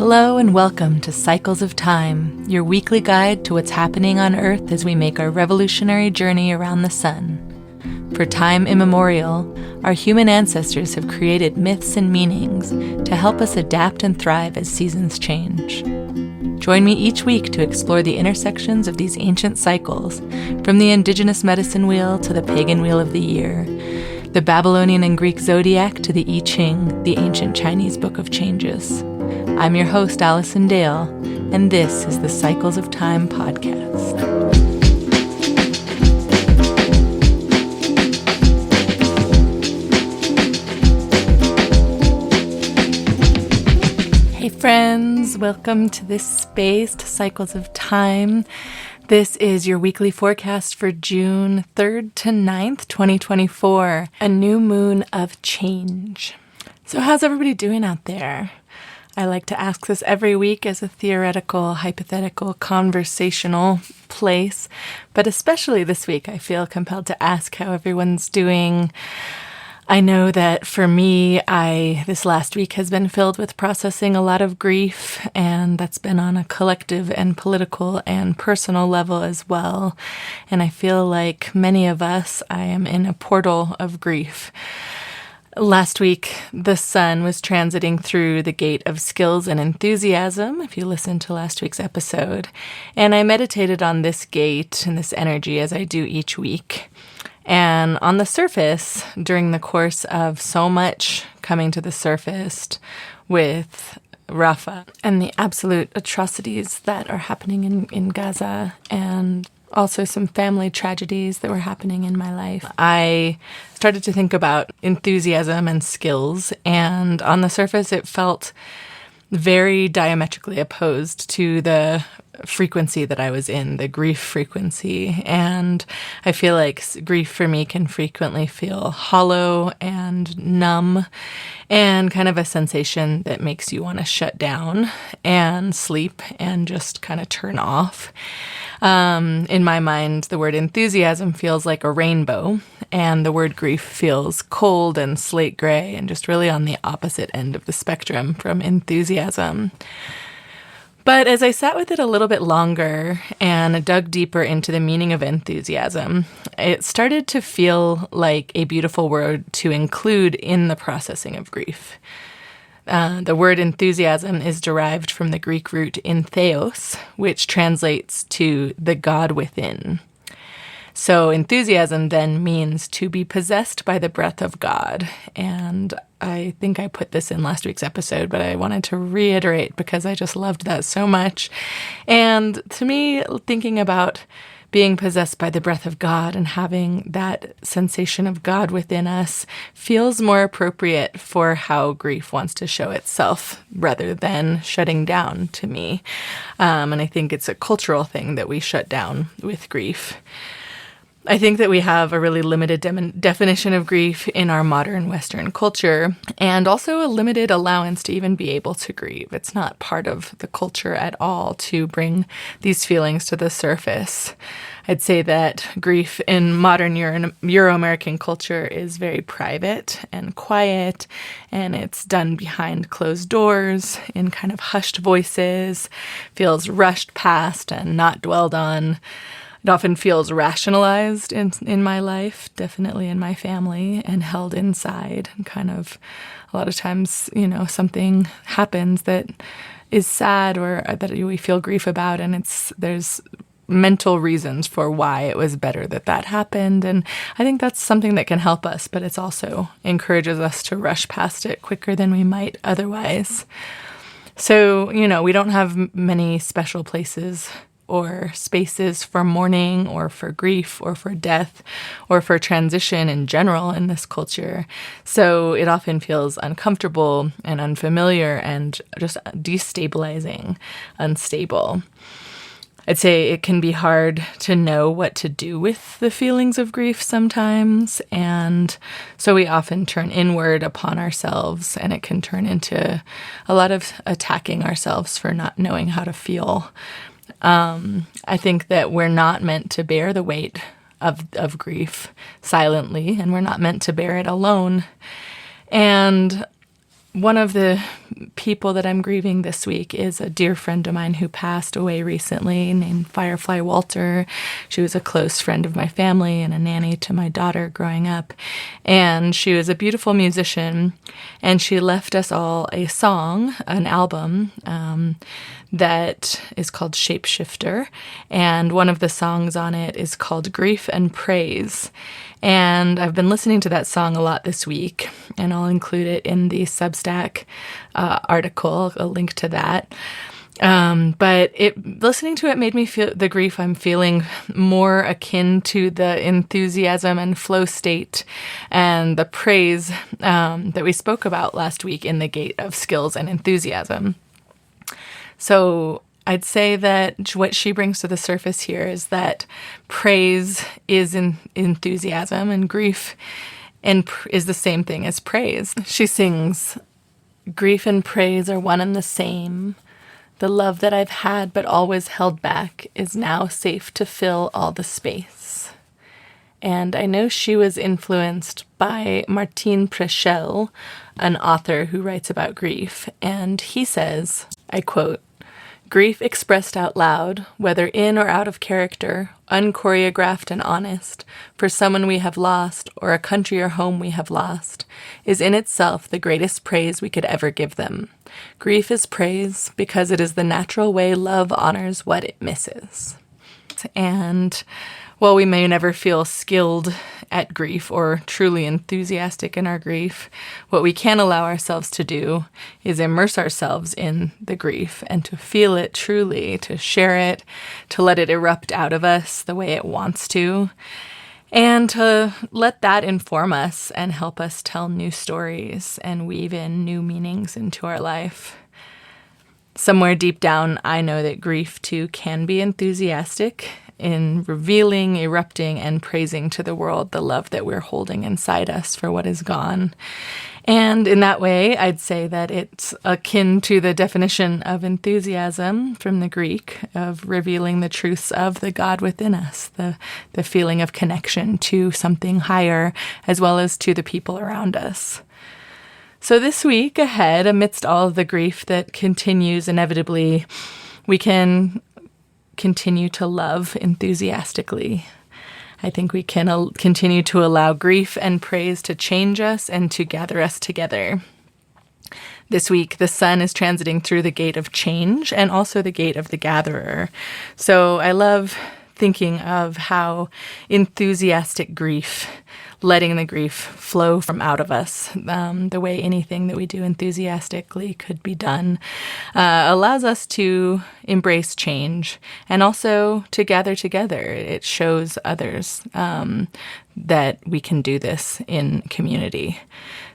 Hello and welcome to Cycles of Time, your weekly guide to what's happening on Earth as we make our revolutionary journey around the sun. For time immemorial, our human ancestors have created myths and meanings to help us adapt and thrive as seasons change. Join me each week to explore the intersections of these ancient cycles, from the indigenous medicine wheel to the pagan wheel of the year, the Babylonian and Greek zodiac to the I Ching, the ancient Chinese book of changes. I'm your host, Allison Dale, and this is the Cycles of Time podcast. Hey friends, welcome to this space, to Cycles of Time. This is your weekly forecast for June 3rd to 9th, 2024, a new moon of change. So how's everybody doing out there? I like to ask this every week as a theoretical, hypothetical, conversational place, but especially this week I feel compelled to ask how everyone's doing. I know that for me, this last week has been filled with processing a lot of grief, and that's been on a collective and political and personal level as well. And I feel like many of us, I am in a portal of grief. Last week, the sun was transiting through the gate of skills and enthusiasm, if you listened to last week's episode, and I meditated on this gate and this energy as I do each week. And on the surface, during the course of so much coming to the surface with Rafah and the absolute atrocities that are happening in Gaza, and also some family tragedies that were happening in my life, I started to think about enthusiasm and skills, and on the surface it felt very diametrically opposed to the frequency that I was in, the grief frequency. And I feel like grief for me can frequently feel hollow and numb and kind of a sensation that makes you want to shut down and sleep and just kind of turn off. In my mind, the word enthusiasm feels like a rainbow, and the word grief feels cold and slate gray and just really on the opposite end of the spectrum from enthusiasm. But as I sat with it a little bit longer and dug deeper into the meaning of enthusiasm, it started to feel like a beautiful word to include in the processing of grief. The word enthusiasm is derived from the Greek root entheos, which translates to the God within. So enthusiasm then means to be possessed by the breath of God. And I think I put this in last week's episode, but I wanted to reiterate because I just loved that so much. And to me, thinking about being possessed by the breath of God and having that sensation of God within us feels more appropriate for how grief wants to show itself rather than shutting down to me. And I think it's a cultural thing that we shut down with grief. I think that we have a really limited definition of grief in our modern Western culture, and also a limited allowance to even be able to grieve. It's not part of the culture at all to bring these feelings to the surface. I'd say that grief in modern Euro-American culture is very private and quiet, and it's done behind closed doors in kind of hushed voices, feels rushed past and not dwelled on. It often feels rationalized in my life, definitely in my family, and held inside. And kind of a lot of times, something happens that is sad or that we feel grief about, and there's mental reasons for why it was better that happened. And I think that's something that can help us, but it also encourages us to rush past it quicker than we might otherwise. So, we don't have many special places or spaces for mourning or for grief or for death or for transition in general in this culture. So it often feels uncomfortable and unfamiliar and just destabilizing, unstable. I'd say it can be hard to know what to do with the feelings of grief sometimes, and so we often turn inward upon ourselves, and it can turn into a lot of attacking ourselves for not knowing how to feel. I think that we're not meant to bear the weight of grief silently, and we're not meant to bear it alone. And One of the people that I'm grieving this week is a dear friend of mine who passed away recently, named Firefly Walter. She was a close friend of my family and a nanny to my daughter growing up. And she was a beautiful musician, and she left us all a song, an album, that is called Shapeshifter. And one of the songs on it is called Grief and Praise. And I've been listening to that song a lot this week, and I'll include it in the Substack article, a link to that. But listening to it made me feel the grief I'm feeling more akin to the enthusiasm and flow state and the praise that we spoke about last week in the Gate of Skills and Enthusiasm. So I'd say that what she brings to the surface here is that praise is enthusiasm, and grief is the same thing as praise. She sings, "Grief and praise are one and the same. The love that I've had but always held back is now safe to fill all the space." And I know she was influenced by Martin Preschel, an author who writes about grief. And he says, I quote, "Grief expressed out loud, whether in or out of character, unchoreographed and honest, for someone we have lost or a country or home we have lost, is in itself the greatest praise we could ever give them. Grief is praise because it is the natural way love honors what it misses." And while we may never feel skilled at grief or truly enthusiastic in our grief, what we can allow ourselves to do is immerse ourselves in the grief and to feel it truly, to share it, to let it erupt out of us the way it wants to, and to let that inform us and help us tell new stories and weave in new meanings into our life. Somewhere deep down, I know that grief too can be enthusiastic in revealing, erupting, and praising to the world the love that we're holding inside us for what is gone. And in that way, I'd say that it's akin to the definition of enthusiasm from the Greek, of revealing the truths of the God within us, the feeling of connection to something higher, as well as to the people around us. So this week ahead, amidst all of the grief that continues inevitably, we can continue to love enthusiastically. I think we can continue to allow grief and praise to change us and to gather us together. This week, the sun is transiting through the gate of change and also the gate of the gatherer. So I love thinking of how enthusiastic grief, letting the grief flow from out of us, the way anything that we do enthusiastically could be done, allows us to embrace change and also to gather together. It shows others that we can do this in community.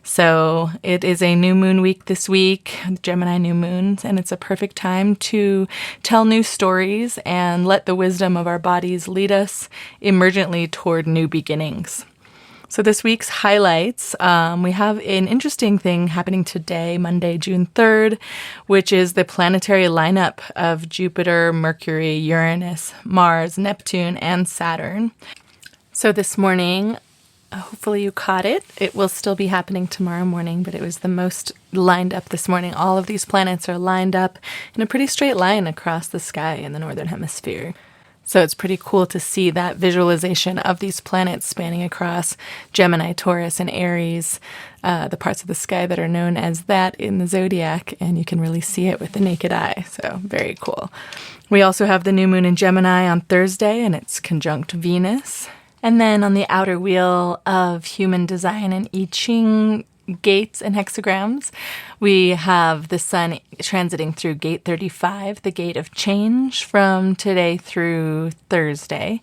So it is a new moon week this week, Gemini new moons, and it's a perfect time to tell new stories and let the wisdom of our bodies lead us emergently toward new beginnings. So this week's highlights, we have an interesting thing happening today, Monday, June 3rd, which is the planetary lineup of Jupiter, Mercury, Uranus, Mars, Neptune, and Saturn. So this morning, hopefully you caught it. It will still be happening tomorrow morning, but it was the most lined up this morning. All of these planets are lined up in a pretty straight line across the sky in the northern hemisphere. So it's pretty cool to see that visualization of these planets spanning across Gemini, Taurus, and Aries, the parts of the sky that are known as that in the zodiac, and you can really see it with the naked eye. So very cool. We also have the new moon in Gemini on Thursday, and it's conjunct Venus. And then on the outer wheel of Human Design and I Ching gates and hexagrams, we have the sun transiting through gate 35, the gate of change, from today through Thursday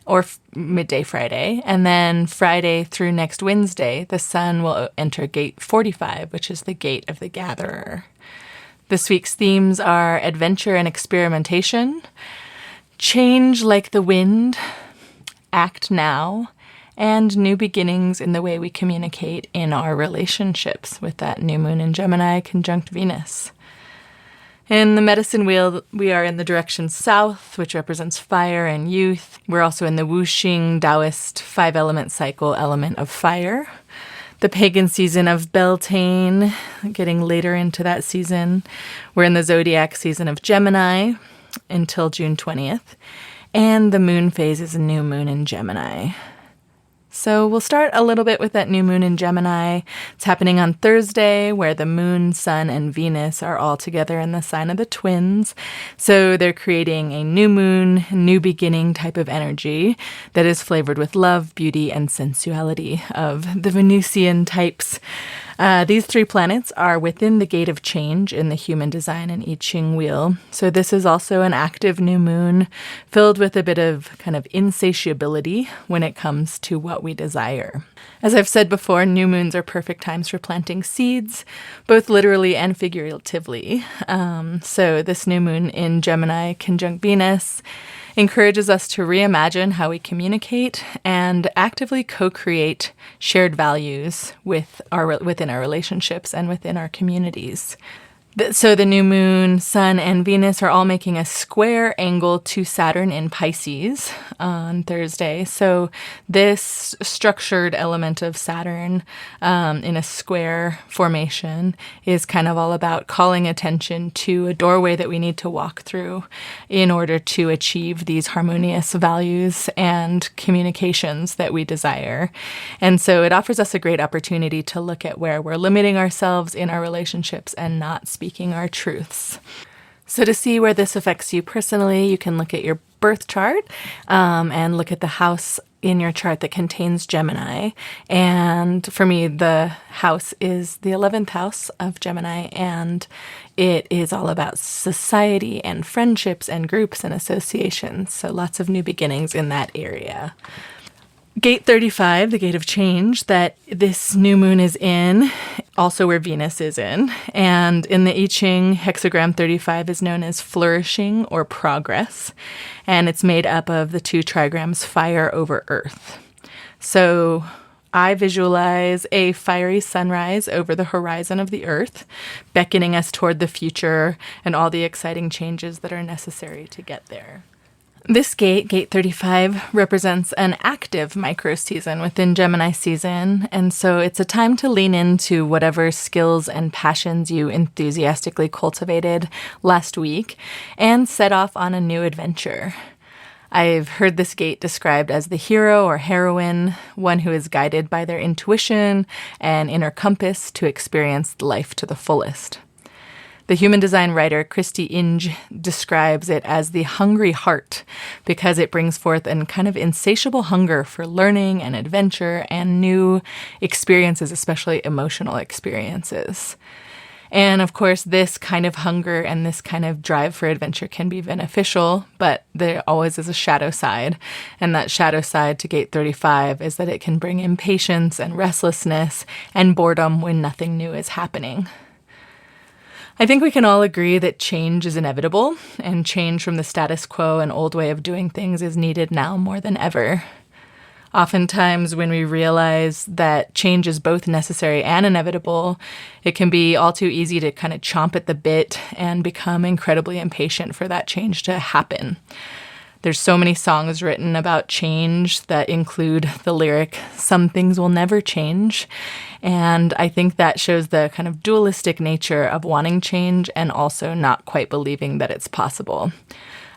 or midday Friday. And then Friday through next Wednesday, the sun will enter gate 45, which is the gate of the gatherer. This week's themes are adventure and experimentation, change like the wind, act now, and new beginnings in the way we communicate in our relationships with that new moon in Gemini conjunct Venus. In the medicine wheel, we are in the direction south, which represents fire and youth. We're also in the Wuxing Taoist 5-element cycle element of fire. the pagan season of Beltane, getting later into that season. We're in the zodiac season of Gemini until June 20th. And the moon phase is a new moon in Gemini. So we'll start a little bit with that new moon in Gemini. It's happening on Thursday, where the moon, sun, and Venus are all together in the sign of the twins. So they're creating a new moon, new beginning type of energy that is flavored with love, beauty, and sensuality of the Venusian types. These 3 planets are within the gate of change in the Human Design and I Ching wheel. So this is also an active new moon filled with a bit of kind of insatiability when it comes to what we desire. As I've said before, new moons are perfect times for planting seeds, both literally and figuratively. So this new moon in Gemini conjunct Venus encourages us to reimagine how we communicate and actively co-create shared values within our relationships and within our communities. So the new moon, sun, and Venus are all making a square angle to Saturn in Pisces on Thursday. So this structured element of Saturn in a square formation is kind of all about calling attention to a doorway that we need to walk through in order to achieve these harmonious values and communications that we desire. And so it offers us a great opportunity to look at where we're limiting ourselves in our relationships and not speaking our truths. So to see where this affects you personally, you can look at your birth chart and look at the house in your chart that contains Gemini. And for me, the house is the 11th house of Gemini, and it is all about society and friendships and groups and associations. So lots of new beginnings in that area. Gate 35, the gate of change that this new moon is in, also where Venus is in. And in the I Ching, hexagram 35 is known as flourishing or progress. And it's made up of the 2 trigrams fire over earth. So I visualize a fiery sunrise over the horizon of the earth, beckoning us toward the future and all the exciting changes that are necessary to get there. This gate, gate 35, represents an active micro-season within Gemini season, and so it's a time to lean into whatever skills and passions you enthusiastically cultivated last week and set off on a new adventure. I've heard this gate described as the hero or heroine, one who is guided by their intuition and inner compass to experience life to the fullest. The human design writer Christy Inge describes it as the hungry heart because it brings forth a kind of insatiable hunger for learning and adventure and new experiences, especially emotional experiences. And of course, this kind of hunger and this kind of drive for adventure can be beneficial, but there always is a shadow side. And that shadow side to gate 35 is that it can bring impatience and restlessness and boredom when nothing new is happening. I think we can all agree that change is inevitable, and change from the status quo and old way of doing things is needed now more than ever. Oftentimes, when we realize that change is both necessary and inevitable, it can be all too easy to kind of chomp at the bit and become incredibly impatient for that change to happen. There's so many songs written about change that include the lyric, "Some things will never change." And I think that shows the kind of dualistic nature of wanting change and also not quite believing that it's possible.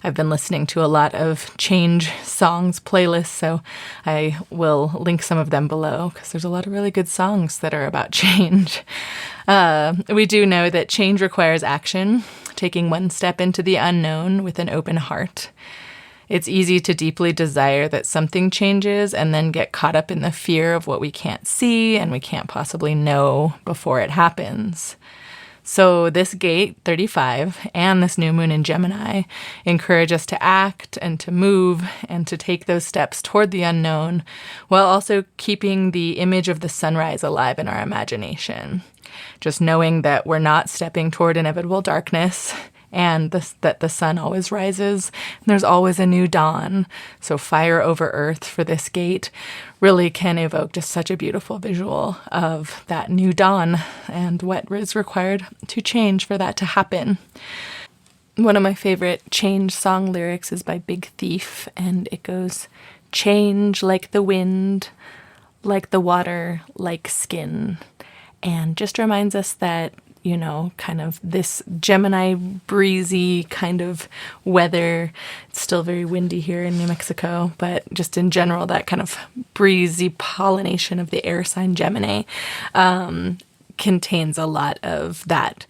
I've been listening to a lot of change songs playlists, so I will link some of them below because there's a lot of really good songs that are about change. We do know that change requires action, taking one step into the unknown with an open heart. It's easy to deeply desire that something changes and then get caught up in the fear of what we can't see and we can't possibly know before it happens. So this gate 35 and this new moon in Gemini encourage us to act and to move and to take those steps toward the unknown while also keeping the image of the sunrise alive in our imagination. Just knowing that we're not stepping toward inevitable darkness and that the sun always rises, and there's always a new dawn. So fire over earth for this gate really can evoke just such a beautiful visual of that new dawn and what is required to change for that to happen. One of my favorite change song lyrics is by Big Thief, and it goes, "Change like the wind, like the water, like skin, and just reminds us that, kind of this Gemini breezy kind of weather. It's still very windy here in New Mexico, but just in general, that kind of breezy pollination of the air sign Gemini contains a lot of that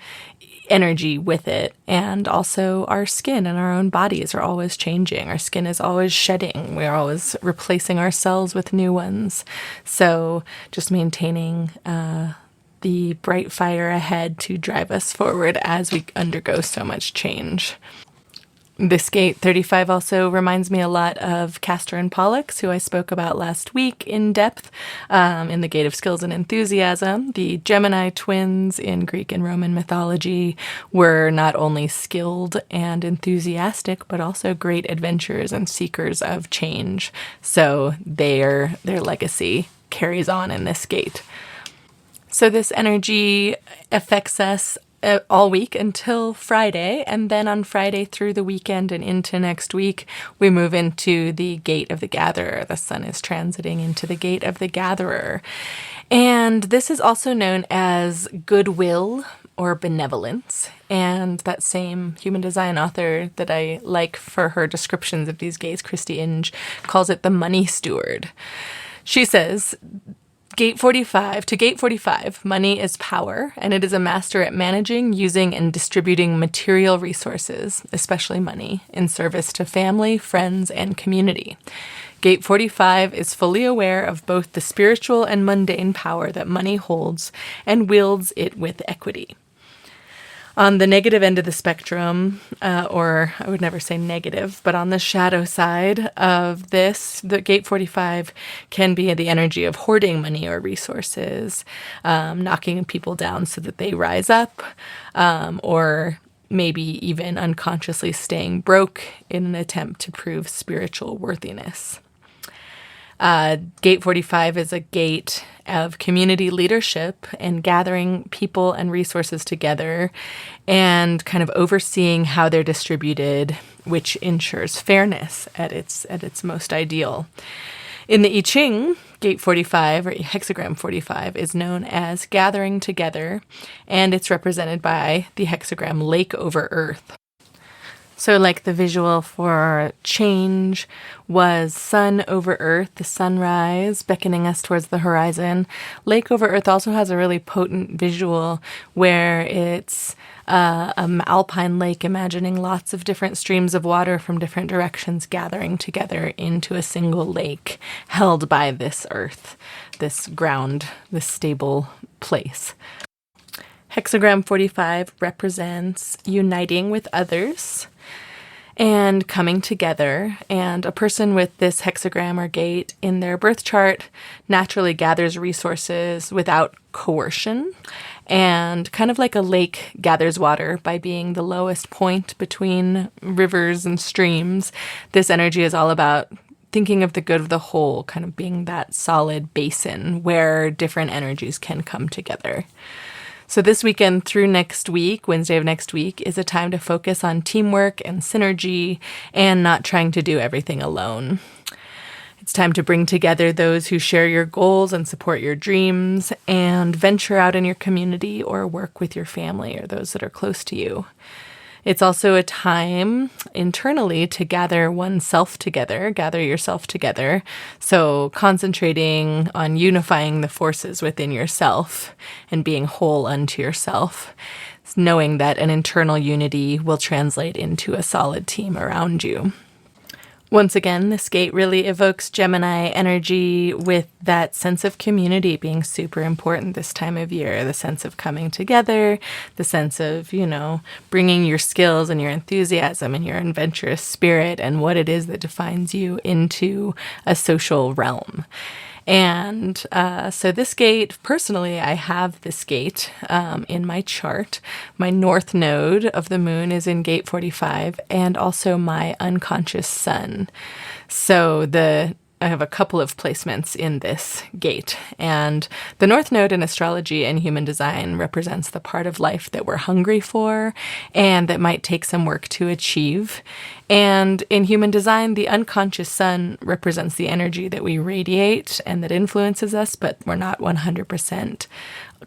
energy with it. And also our skin and our own bodies are always changing. Our skin is always shedding. We're always replacing our cells with new ones. So just maintaining the bright fire ahead to drive us forward as we undergo so much change. This gate 35 also reminds me a lot of Castor and Pollux, who I spoke about last week in depth in the Gate of Skills and Enthusiasm. The Gemini twins in Greek and Roman mythology were not only skilled and enthusiastic, but also great adventurers and seekers of change. So their legacy carries on in this gate. So this energy affects us all week until Friday, and then on Friday through the weekend and into next week, we move into the Gate of the Gatherer. The sun is transiting into the Gate of the Gatherer. And this is also known as goodwill or benevolence. And that same human design author that I like for her descriptions of these gates, Christy Inge, calls it the money steward. She says, Gate 45, money is power, and it is a master at managing, using, and distributing material resources, especially money, in service to family, friends, and community. Gate 45 is fully aware of both the spiritual and mundane power that money holds and wields it with equity. On the negative end of the spectrum, or I would never say negative, but on the shadow side of this, the Gate 45 can be the energy of hoarding money or resources, knocking people down so that they rise up, or maybe even unconsciously staying broke in an attempt to prove spiritual worthiness. Gate 45 is a gate of community leadership and gathering people and resources together and kind of overseeing how they're distributed, which ensures fairness at its most ideal. In the I Ching, Gate 45 or hexagram 45 is known as gathering together, and it's represented by the hexagram lake over earth. So like the visual for change was sun over earth, the sunrise beckoning us towards the horizon. Lake over earth also has a really potent visual where it's an alpine lake, imagining lots of different streams of water from different directions gathering together into a single lake held by this earth, this ground, this stable place. Hexagram 45 represents uniting with others and coming together. And a person with this hexagram or gate in their birth chart naturally gathers resources without coercion. And kind of like a lake gathers water by being the lowest point between rivers and streams, this energy is all about thinking of the good of the whole, kind of being that solid basin where different energies can come together. So this weekend through next week, Wednesday of next week, is a time to focus on teamwork and synergy and not trying to do everything alone. It's time to bring together those who share your goals and support your dreams and venture out in your community or work with your family or those that are close to you. It's also a time internally to gather oneself together, gather yourself together. So concentrating on unifying the forces within yourself and being whole unto yourself, knowing that an internal unity will translate into a solid team around you. Once again, this gate really evokes Gemini energy with that sense of community being super important this time of year, the sense of coming together, the sense of, bringing your skills and your enthusiasm and your adventurous spirit and what it is that defines you into a social realm. And so this gate, personally, I have this gate in my chart. My north node of the moon is in Gate 45 and also my unconscious sun. So the I have a couple of placements in this gate. And the North Node in astrology and human design represents the part of life that we're hungry for and that might take some work to achieve. And in human design, the unconscious sun represents the energy that we radiate and that influences us, but we're not 100%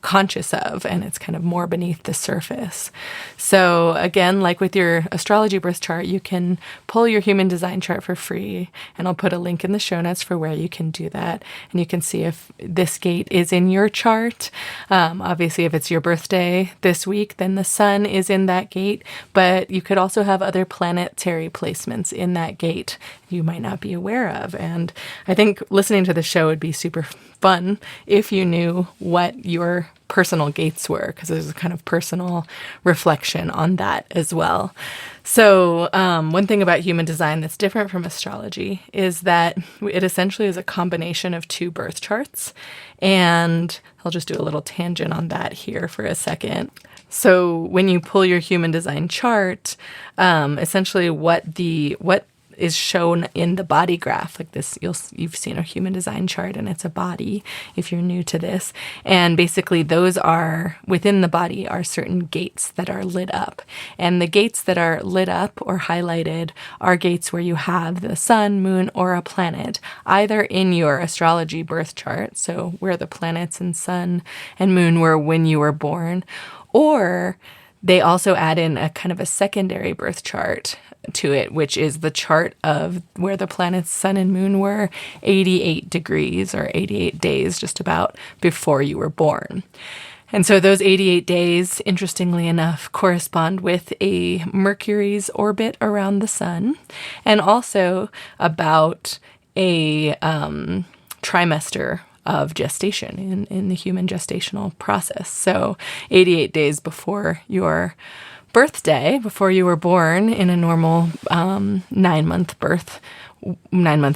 conscious of, and it's kind of more beneath the surface. So again, like with your astrology birth chart, you can pull your human design chart for free, and I'll put a link in the show notes for where you can do that, and you can see if this gate is in your chart. Obviously, if it's your birthday this week, then the sun is in that gate, but you could also have other planetary placements in that gate you might not be aware of. And I think listening to the show would be super fun if you knew what your personal gates were, because there's a kind of personal reflection on that as well. So one thing about human design that's different from astrology is that it essentially is a combination of two birth charts. And I'll just do a little tangent on that here for a second. So when you pull your human design chart, essentially what is shown in the body graph like this. You've seen a human design chart, and it's a body if you're new to this. And basically those are, within the body are certain gates that are lit up. And the gates that are lit up or highlighted are gates where you have the sun, moon, or a planet, either in your astrology birth chart, so where the planets and sun and moon were when you were born, or they also add in a kind of a secondary birth chart to it, which is the chart of where the planets, sun and moon were 88 degrees or 88 days just about before you were born. And so those 88 days, interestingly enough, correspond with a Mercury's orbit around the sun, and also about a trimester of gestation in the human gestational process. So 88 days before your birthday, before you were born in a normal 9-month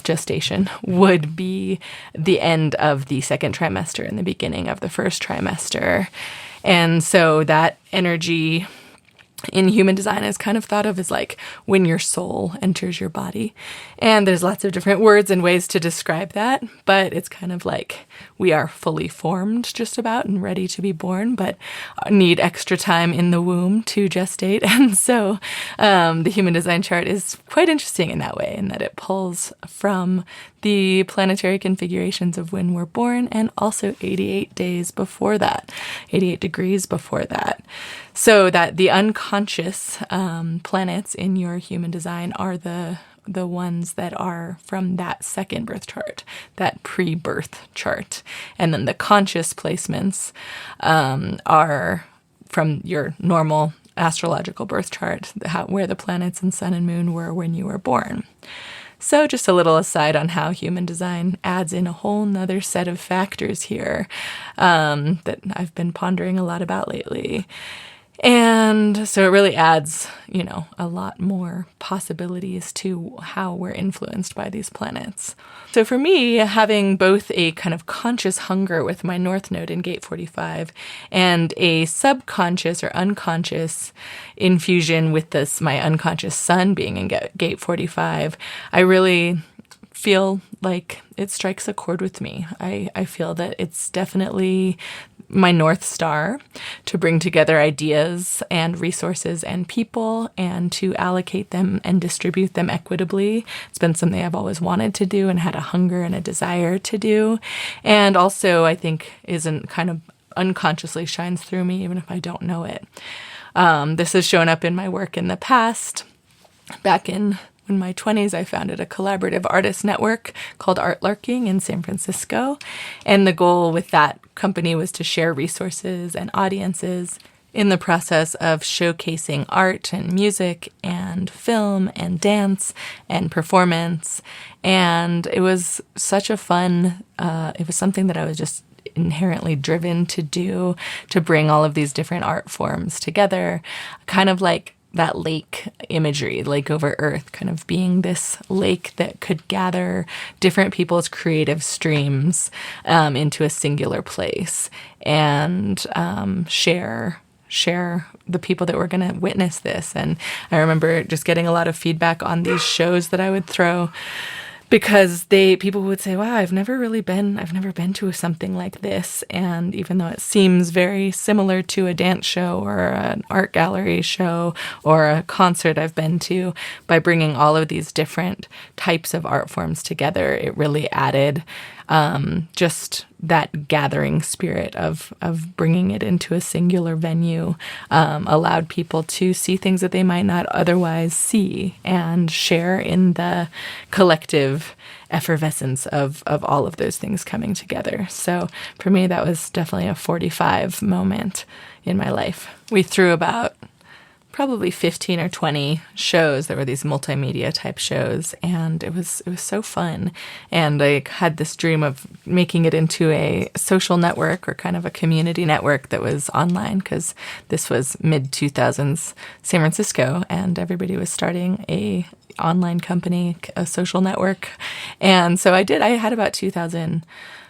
gestation, would be the end of the second trimester and the beginning of the first trimester. And so that energy in human design is kind of thought of as like when your soul enters your body. And there's lots of different words and ways to describe that, but it's kind of like we are fully formed just about and ready to be born, but need extra time in the womb to gestate. And so the human design chart is quite interesting in that way, in that it pulls from the planetary configurations of when we're born and also 88 days before that, 88 degrees before that. So that the unconscious planets in your human design are the ones that are from that second birth chart, that pre-birth chart. And then the conscious placements are from your normal astrological birth chart, where the planets and sun and moon were when you were born. So just a little aside on how human design adds in a whole nother set of factors here that I've been pondering a lot about lately. And so it really adds, a lot more possibilities to how we're influenced by these planets. So for me, having both a kind of conscious hunger with my North Node in Gate 45 and a subconscious or unconscious infusion with my unconscious sun being in Gate 45, I really feel like it strikes a chord with me. I feel that it's definitely my North Star to bring together ideas and resources and people and to allocate them and distribute them equitably. It's been something I've always wanted to do and had a hunger and a desire to do. And also, I think, isn't kind of unconsciously shines through me, even if I don't know it. This has shown up in my work in the past. Back in my 20s, I founded a collaborative artist network called Art Larking in San Francisco. And the goal with that company was to share resources and audiences in the process of showcasing art and music and film and dance and performance. And it was such a fun, it was something that I was just inherently driven to do, to bring all of these different art forms together, kind of like that lake imagery, lake over earth, kind of being this lake that could gather different people's creative streams into a singular place and share the people that were going to witness this. And I remember just getting a lot of feedback on these shows that I would throw because people would say, wow, I've never been to something like this. And even though it seems very similar to a dance show or an art gallery show or a concert I've been to, by bringing all of these different types of art forms together, it really added just that gathering spirit of bringing it into a singular venue, allowed people to see things that they might not otherwise see and share in the collective effervescence of all of those things coming together. So for me, that was definitely a 45 moment in my life. We threw about probably 15 or 20 shows that were these multimedia type shows, and it was so fun. And I had this dream of making it into a social network or kind of a community network that was online, because this was mid-2000s San Francisco, and everybody was starting a online company, a social network. And so I had about 2,000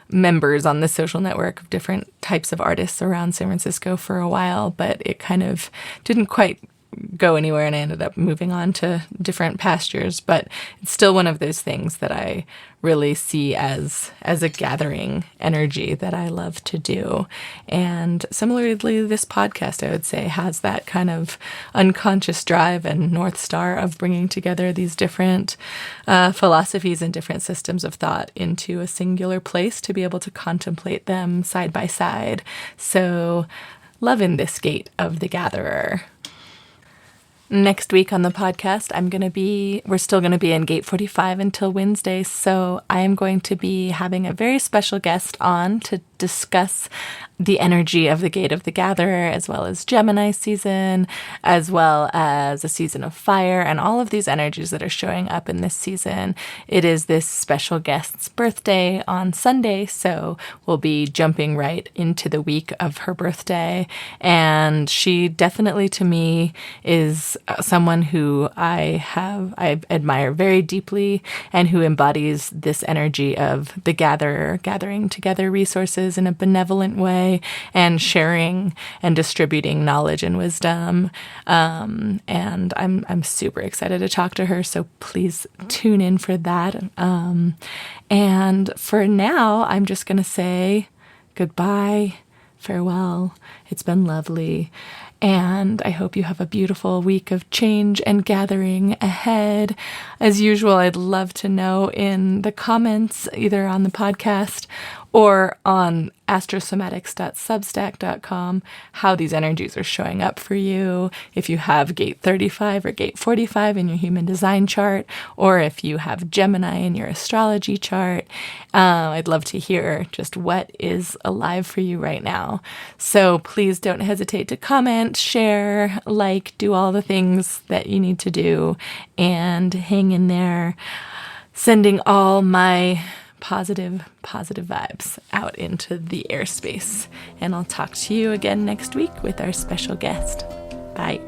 members on this social network of different types of artists around San Francisco for a while, but it kind of didn't quite go anywhere, and I ended up moving on to different pastures. But it's still one of those things that I really see as a gathering energy that I love to do. And similarly, this podcast, I would say, has that kind of unconscious drive and North Star of bringing together these different philosophies and different systems of thought into a singular place to be able to contemplate them side by side. So, loving this gate of the gatherer. Next week on the podcast, we're still going to be in Gate 45 until Wednesday, so I am going to be having a very special guest on to discuss the energy of the Gate of the Gatherer, as well as Gemini season, as well as a season of fire, and all of these energies that are showing up in this season. It is this special guest's birthday on Sunday, so we'll be jumping right into the week of her birthday. And she definitely, to me, is someone who I admire very deeply, and who embodies this energy of the gatherer, gathering together resources in a benevolent way, and sharing and distributing knowledge and wisdom. And I'm super excited to talk to her, so please tune in for that. And for now, I'm just going to say goodbye, farewell. It's been lovely. And I hope you have a beautiful week of change and gathering ahead. As usual, I'd love to know in the comments, either on the podcast or on astrosomatics.substack.com, how these energies are showing up for you. If you have Gate 35 or Gate 45 in your Human Design chart, or if you have Gemini in your astrology chart. I'd love to hear just what is alive for you right now. So please don't hesitate to comment, share, do all the things that you need to do, and hang in there. Sending all my positive vibes out into the airspace. And I'll talk to you again next week with our special guest. Bye.